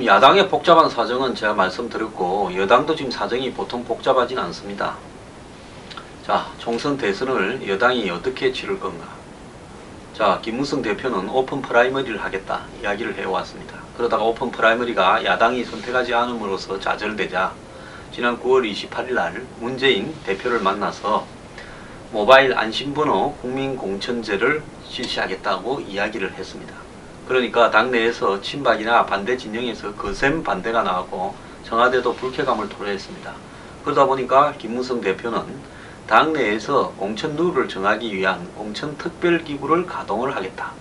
지금 야당의 복잡한 사정은 제가 말씀드렸고 여당도 지금 사정이 보통 복잡하진 않습니다. 자, 총선 대선을 여당이 어떻게 치를 건가? 자, 김무성 대표는 오픈 프라이머리를 하겠다 이야기를 해왔습니다. 그러다가 오픈 프라이머리가 야당이 선택하지 않음으로써 좌절되자 지난 9월 28일 날 문재인 대표를 만나서 모바일 안심번호 국민공천제를 실시하겠다고 이야기를 했습니다. 그러니까 당내에서 친박이나 반대 진영에서 거센 반대가 나왔고 청와대도 불쾌감을 토로했습니다. 그러다 보니까 김무성 대표는 당내에서 공천 룰을 정하기 위한 공천특별기구를 가동을 하겠다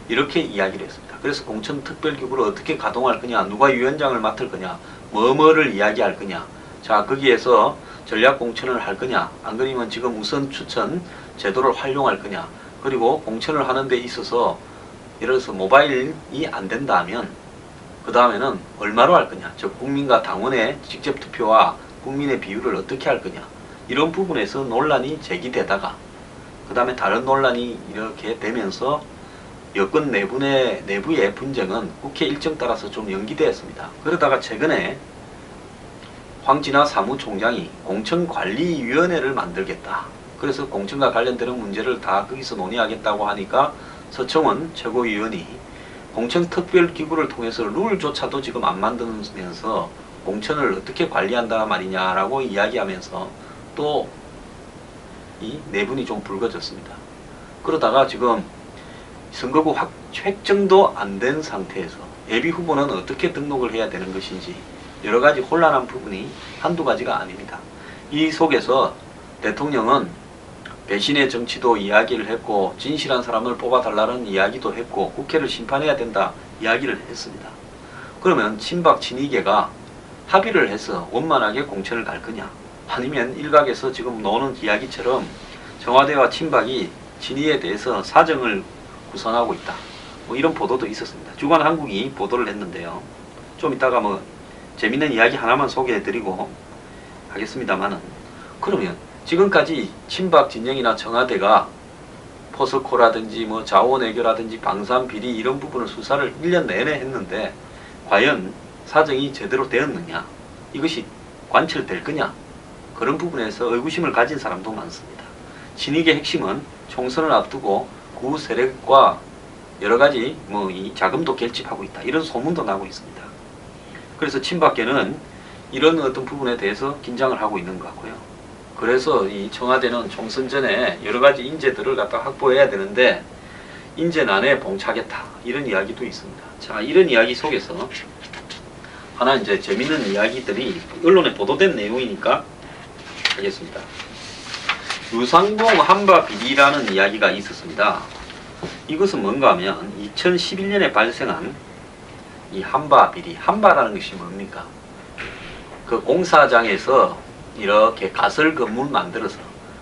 이렇게 이야기를 했습니다. 그래서 공천특별기구를 어떻게 가동할 거냐, 누가 위원장을 맡을 거냐, 뭐뭐를 이야기할 거냐, 자 거기에서 전략공천을 할 거냐, 안 그러면 지금 우선 추천 제도를 활용할 거냐, 그리고 공천을 하는 데 있어서 예를 들어서 모바일이 안 된다면 그 다음에는 얼마로 할 거냐, 즉 국민과 당원의 직접 투표와 국민의 비율을 어떻게 할 거냐, 이런 부분에서 논란이 제기되다가 그 다음에 다른 논란이 이렇게 되면서 여권 내부의 분쟁은 국회 일정 따라서 좀 연기되었습니다. 그러다가 최근에 황진화 사무총장이 공천관리위원회를 만들겠다. 그래서 공천과 관련되는 문제를 다 거기서 논의하겠다고 하니까 서청원 최고위원이 공천특별기구를 통해서 룰조차도 지금 안 만들면서 공천을 어떻게 관리한다 말이냐라고 이야기하면서 또 이 내분이 좀 불거졌습니다. 그러다가 지금 선거구 획정도 안 된 상태에서 예비후보는 어떻게 등록을 해야 되는 것인지 여러가지 혼란한 부분이 한두 가지가 아닙니다. 이 속에서 대통령은 배신의 정치도 이야기를 했고 진실한 사람을 뽑아달라는 이야기도 했고 국회를 심판해야 된다 이야기를 했습니다. 그러면 친박 친이계가 합의를 해서 원만하게 공천을 갈 거냐, 아니면 일각에서 지금 노는 이야기처럼 청와대와 친박이 친이에 대해서 사정을 구성하고 있다, 뭐 이런 보도도 있었습니다. 주간한국이 보도를 했는데요. 좀 이따가 뭐 재밌는 이야기 하나만 소개해드리고 하겠습니다만은, 그러면 지금까지 친박 진영이나 청와대가 포스코라든지 뭐 자원외교라든지 방산비리 이런 부분을 수사를 1년 내내 했는데 과연 사정이 제대로 되었느냐, 이것이 관철될 거냐, 그런 부분에서 의구심을 가진 사람도 많습니다. 친이계 핵심은 총선을 앞두고 구 세력과 여러가지 뭐 이 자금도 결집하고 있다, 이런 소문도 나고 있습니다. 그래서 친박계는 이런 어떤 부분에 대해서 긴장을 하고 있는 것 같고요. 그래서 이 청와대는 총선 전에 여러가지 인재들을 갖다 확보해야 되는데 인재난에 봉착했다, 이런 이야기도 있습니다. 자, 이런 이야기 속에서 하나 이제 재밌는 이야기들이 언론에 보도된 내용이니까 하겠습니다. 유상봉 한바 비리라는 이야기가 있었습니다. 이것은 뭔가 하면 2011년에 발생한 이 한바 비리, 한바라는 것이 뭡니까? 그 공사장에서 이렇게 가설 건물 만들어서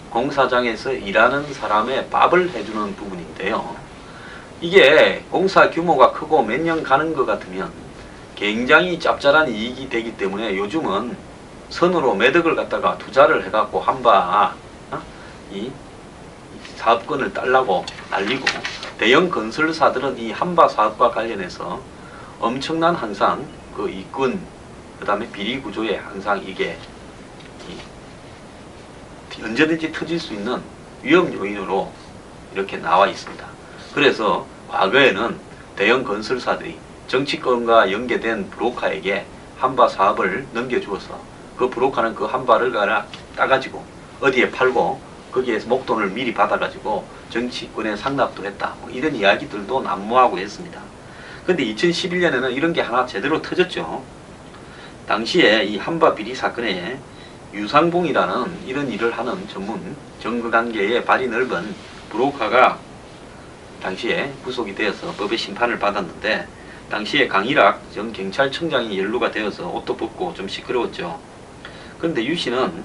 공사장에서 일하는 사람의 밥을 해주는 부분인데요. 이게 공사 규모가 크고 몇 년 가는 것 같으면 굉장히 짭짤한 이익이 되기 때문에 요즘은 선으로 매덕을 갖다가 투자를 해갖고 한바 이 사업권을 딸라고 날리고, 대형 건설사들은 이 한바 사업과 관련해서 엄청난 항상 그 이권 그 다음에 비리 구조에 항상 이게 언제든지 터질 수 있는 위험 요인으로 이렇게 나와 있습니다. 그래서 과거에는 대형 건설사들이 정치권과 연계된 브로커에게 한바 사업을 넘겨주어서 그 브로커는 그 한바를 따가지고 어디에 팔고 거기에서 목돈을 미리 받아가지고 정치권에 상납도 했다, 뭐 이런 이야기들도 난무하고 했습니다. 근데 2011년에는 이런 게 하나 제대로 터졌죠. 당시에 이 한바 비리 사건에 유상봉이라는 이런 일을 하는 전문 정거관계에 발이 넓은 브로커가 당시에 구속이 되어서 법의 심판을 받았는데, 당시에 강일학 전 경찰청장이 연루가 되어서 옷도 벗고 좀 시끄러웠죠. 그런데 유 씨는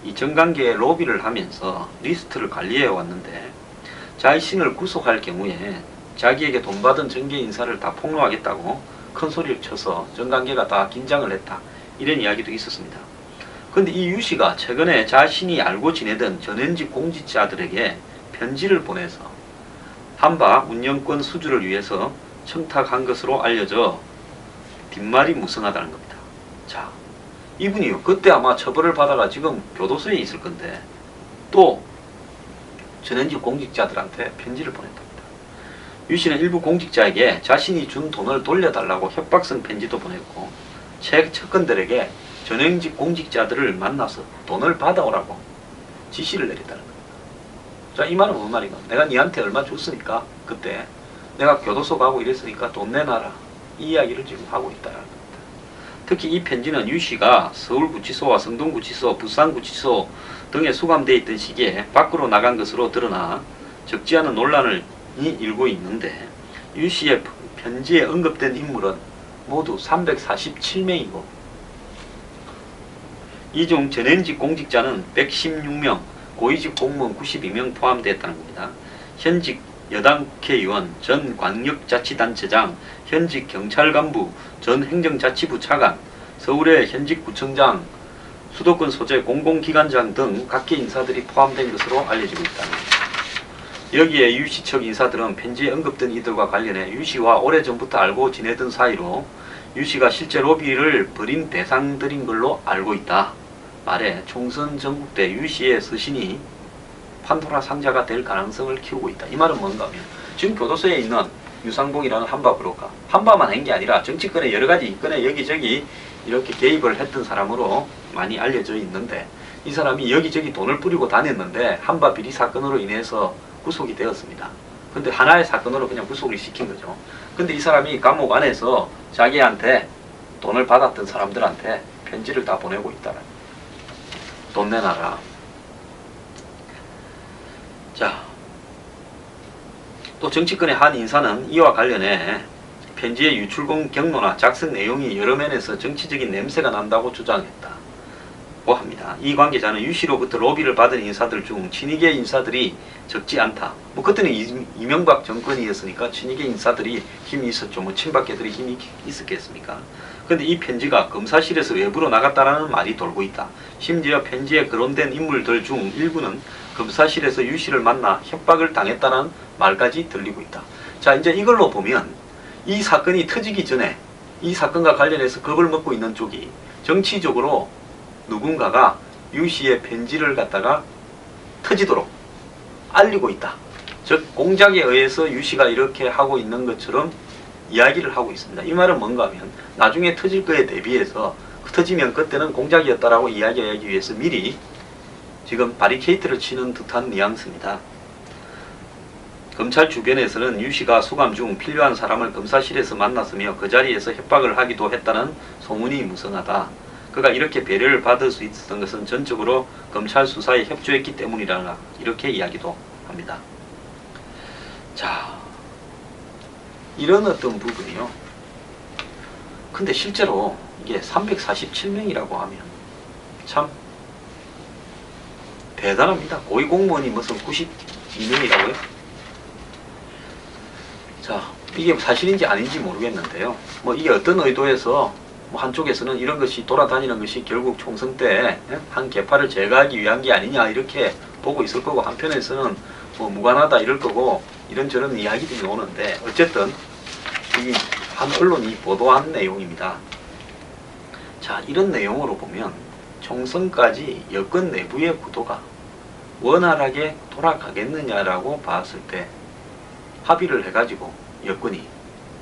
이 정관계에 로비를 하면서 리스트를 관리해 왔는데 자신을 구속할 경우에 자기에게 돈 받은 정계 인사를 다 폭로하겠다고 큰 소리를 쳐서 정관계가 다 긴장을 했다, 이런 이야기도 있었습니다. 그런데 이 유 씨가 최근에 자신이 알고 지내던 전현직 공직자들에게 편지를 보내서 한바 운영권 수주를 위해서 청탁한 것으로 알려져 뒷말이 무성하다는 겁니다. 자, 이분이요. 그때 아마 처벌을 받아가 지금 교도소에 있을 건데 또 전현직 공직자들한테 편지를 보냈답니다. 유 씨는 일부 공직자에게 자신이 준 돈을 돌려달라고 협박성 편지도 보냈고 채권들에게 전현직 공직자들을 만나서 돈을 받아오라고 지시를 내렸다는 겁니다. 자, 이 말은 무슨 말인가? 내가 니한테 얼마 줬으니까 그때 내가 교도소 가고 이랬으니까 돈 내놔라. 이 이야기를 지금 하고 있다는 겁니다. 특히 이 편지는 유 씨가 서울구치소와 성동구치소, 부산구치소 등에 수감되어 있던 시기에 밖으로 나간 것으로 드러나 적지 않은 논란을 일고 있는데 유 씨의 편지에 언급된 인물은 모두 347명이고 이 중 전현직 공직자는 116명, 고위직 공무원 92명 포함되었다는 겁니다. 현직 여당 국회의원, 전 광역자치단체장, 현직 경찰간부, 전 행정자치부 차관, 서울의 현직 구청장, 수도권 소재 공공기관장 등 각계 인사들이 포함된 것으로 알려지고 있다는 겁니다. 여기에 유씨 측 인사들은 편지에 언급된 이들과 관련해 유씨와 오래전부터 알고 지내던 사이로 유씨가 실제 로비를 벌인 대상들인 걸로 알고 있다. 말에 총선 전국대 유씨의 서신이 판도라 상자가 될 가능성을 키우고 있다. 이 말은 뭔가 하면 지금 교도소에 있는 유상봉이라는 한바 브로커, 한바만 한 게 아니라 정치권의 여러가지 이권에 여기저기 이렇게 개입을 했던 사람으로 많이 알려져 있는데 이 사람이 여기저기 돈을 뿌리고 다녔는데 한바 비리 사건으로 인해서 구속이 되었습니다. 근데 하나의 사건으로 그냥 구속을 시킨 거죠. 근데 이 사람이 감옥 안에서 자기한테 돈을 받았던 사람들한테 편지를 다 보내고 있다는, 돈 내놔라. 자, 또 정치권의 한 인사는 이와 관련해 편지의 유출공 경로나 작성 내용이 여러 면에서 정치적인 냄새가 난다고 주장했다고 합니다. 이 관계자는 유 씨로부터 로비를 받은 인사들 중 친이계 인사들이 적지 않다. 뭐 그때는 이명박 정권이었으니까 친이계 인사들이 힘이 있었죠. 뭐 친박계들이 힘이 있었겠습니까? 그런데 이 편지가 검사실에서 외부로 나갔다라는 말이 돌고 있다. 심지어 편지에 거론된 인물들 중 일부는 검사실에서 유 씨를 만나 협박을 당했다는 말까지 들리고 있다. 자, 이제 이걸로 보면 이 사건이 터지기 전에 이 사건과 관련해서 겁을 먹고 있는 쪽이 정치적으로 누군가가 유 씨의 편지를 갖다가 터지도록 알리고 있다. 즉 공작에 의해서 유 씨가 이렇게 하고 있는 것처럼 이야기를 하고 있습니다. 이 말은 뭔가 하면 나중에 터질 거에 대비해서 터지면 그때는 공작이었다라고 이야기하기 위해서 미리 지금 바리케이트를 치는 듯한 뉘앙스입니다. 검찰 주변에서는 유 씨가 수감 중 필요한 사람을 검사실에서 만났으며 그 자리에서 협박을 하기도 했다는 소문이 무성하다. 그가 이렇게 배려를 받을 수 있었던 것은 전적으로 검찰 수사에 협조했기 때문이라 이렇게 이야기도 합니다. 자, 이런 어떤 부분이요. 근데 실제로 이게 347명이라고 하면 참 대단합니다. 고위공무원이 무슨 92명이라고요? 자, 이게 사실인지 아닌지 모르겠는데요. 뭐 이게 어떤 의도에서 뭐 한쪽에서는 이런 것이 돌아다니는 것이 결국 총선 때 한 계파를 제거하기 위한 게 아니냐 이렇게 보고 있을 거고, 한편에서는 뭐 무관하다 이럴 거고 이런저런 이야기들이 오는데 어쨌든 이 한 언론이 보도한 내용입니다. 자, 이런 내용으로 보면 총선까지 여권 내부의 구도가 원활하게 돌아가겠느냐라고 봤을 때 합의를 해가지고 여권이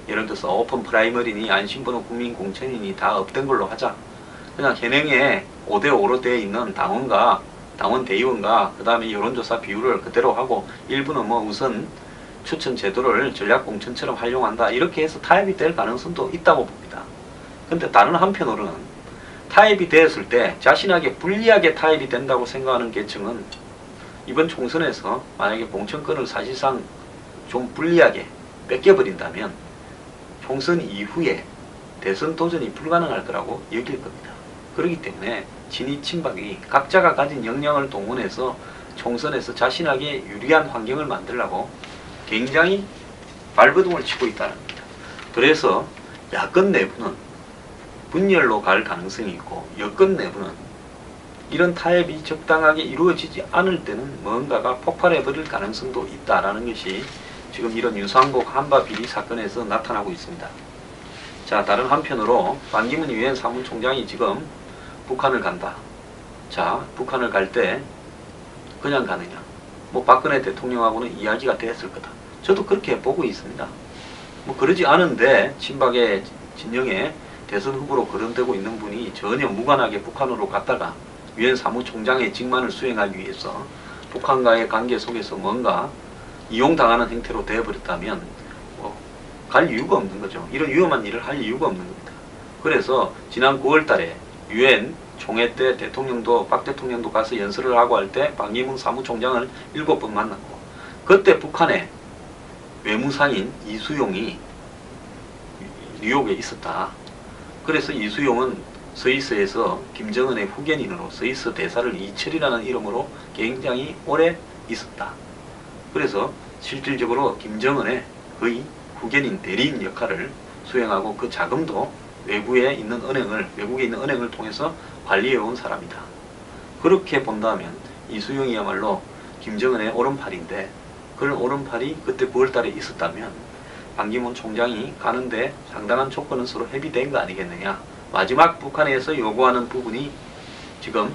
예를 들어서 오픈 프라이머리니 안심번호 국민공천이니 다 업된 걸로 하자. 그냥 현행에 5대5로 되어 있는 당원과 당원 대의원과 그 다음에 여론조사 비율을 그대로 하고 일부는 뭐 우선 추천 제도를 전략공천처럼 활용한다. 이렇게 해서 타협이 될 가능성도 있다고 봅니다. 근데 다른 한편으로는 타협이 되었을 때 자신에게 불리하게 타협이 된다고 생각하는 계층은 이번 총선에서 만약에 공천권을 사실상 좀 불리하게 뺏겨버린다면 총선 이후에 대선 도전이 불가능할 거라고 여길 겁니다. 그렇기 때문에 친이 친박이 각자가 가진 역량을 동원해서 총선에서 자신에게 유리한 환경을 만들려고 굉장히 발버둥을 치고 있다는 겁니다. 그래서 야권 내부는 분열로 갈 가능성이 있고 여권 내부는 이런 타협이 적당하게 이루어지지 않을 때는 뭔가가 폭발해 버릴 가능성도 있다라는 것이 지금 이런 유상복 한바 비리 사건에서 나타나고 있습니다. 자, 다른 한편으로 반기문 유엔 사무총장이 지금 북한을 간다. 자, 북한을 갈 때 그냥 가느냐? 뭐 박근혜 대통령하고는 이야기가 됐을 거다. 저도 그렇게 보고 있습니다. 뭐 그러지 않은데 친박의 진영에 대선 후보로 거론되고 있는 분이 전혀 무관하게 북한으로 갔다가 유엔 사무총장의 직만을 수행하기 위해서 북한과의 관계 속에서 뭔가 이용당하는 행태로 되어버렸다면 갈 이유가 없는 거죠. 이런 위험한 일을 할 이유가 없는 겁니다. 그래서 지난 9월 달에 유엔 총회 때 대통령도 박 대통령도 가서 연설을 하고 할 때 반기문 사무총장을 7번 만났고, 그때 북한의 외무상인 이수용이 뉴욕에 있었다. 그래서 이수용은 스위스에서 김정은의 후견인으로 스위스 대사를 이철이라는 이름으로 굉장히 오래 있었다. 그래서 실질적으로 김정은의 거의 후견인 대리인 역할을 수행하고 그 자금도 외국에 있는 은행을 통해서 관리해온 사람이다. 그렇게 본다면 이수용이야말로 김정은의 오른팔인데, 그런 오른팔이 그때 9월 달에 있었다면 반기문 총장이 가는데 상당한 조건은 서로 협의된 거 아니겠느냐. 마지막 북한에서 요구하는 부분이 지금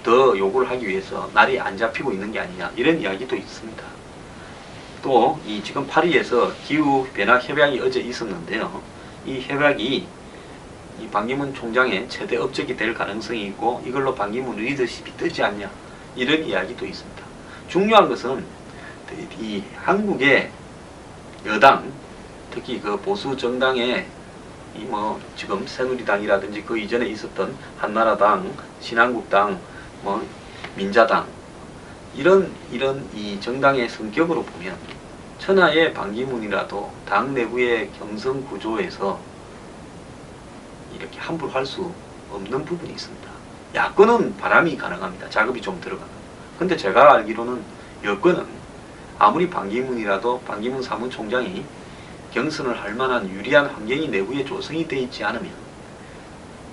더 요구를 하기 위해서 날이 안 잡히고 있는 게 아니냐, 이런 이야기도 있습니다. 또 이 지금 파리에서 기후변화 협약이 어제 있었는데요. 이 협약이 이 반기문 총장의 최대 업적이 될 가능성이 있고 이걸로 반기문 리더십이 뜨지 않냐, 이런 이야기도 있습니다. 중요한 것은 이 한국의 여당, 특히 그 보수 정당의 이 뭐 지금 새누리당이라든지 그 이전에 있었던 한나라당, 신한국당, 뭐 민자당, 이런 이 정당의 성격으로 보면 천하의 반기문이라도 당 내부의 경선 구조에서 이렇게 함부로 할 수 없는 부분이 있습니다. 야권은 바람이 가능합니다. 작업이 좀 들어가는. 근데 제가 알기로는 여권은 아무리 반기문이라도 반기문 사무총장이 경선을 할 만한 유리한 환경이 내부에 조성이 되어 있지 않으면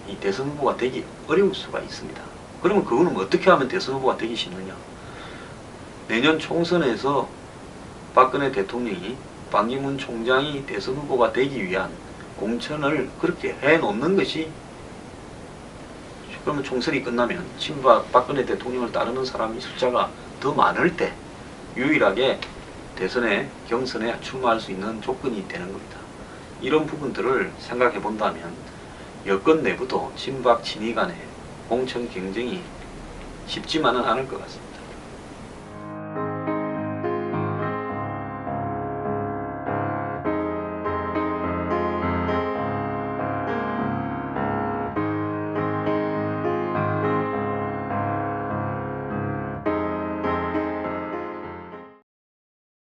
이 대선 후보가 되기 어려울 수가 있습니다. 그러면 그거는 어떻게 하면 대선 후보가 되기 쉽느냐? 내년 총선에서 박근혜 대통령이 반기문 총장이 대선 후보가 되기 위한 공천을 그렇게 해놓는 것이, 그러면 총선이 끝나면 친박 박근혜 대통령을 따르는 사람이 숫자가 더 많을 때 유일하게 대선에 경선에 출마할 수 있는 조건이 되는 겁니다. 이런 부분들을 생각해 본다면 여권 내부도 친박 친이 간의 공천 경쟁이 쉽지만은 않을 것 같습니다.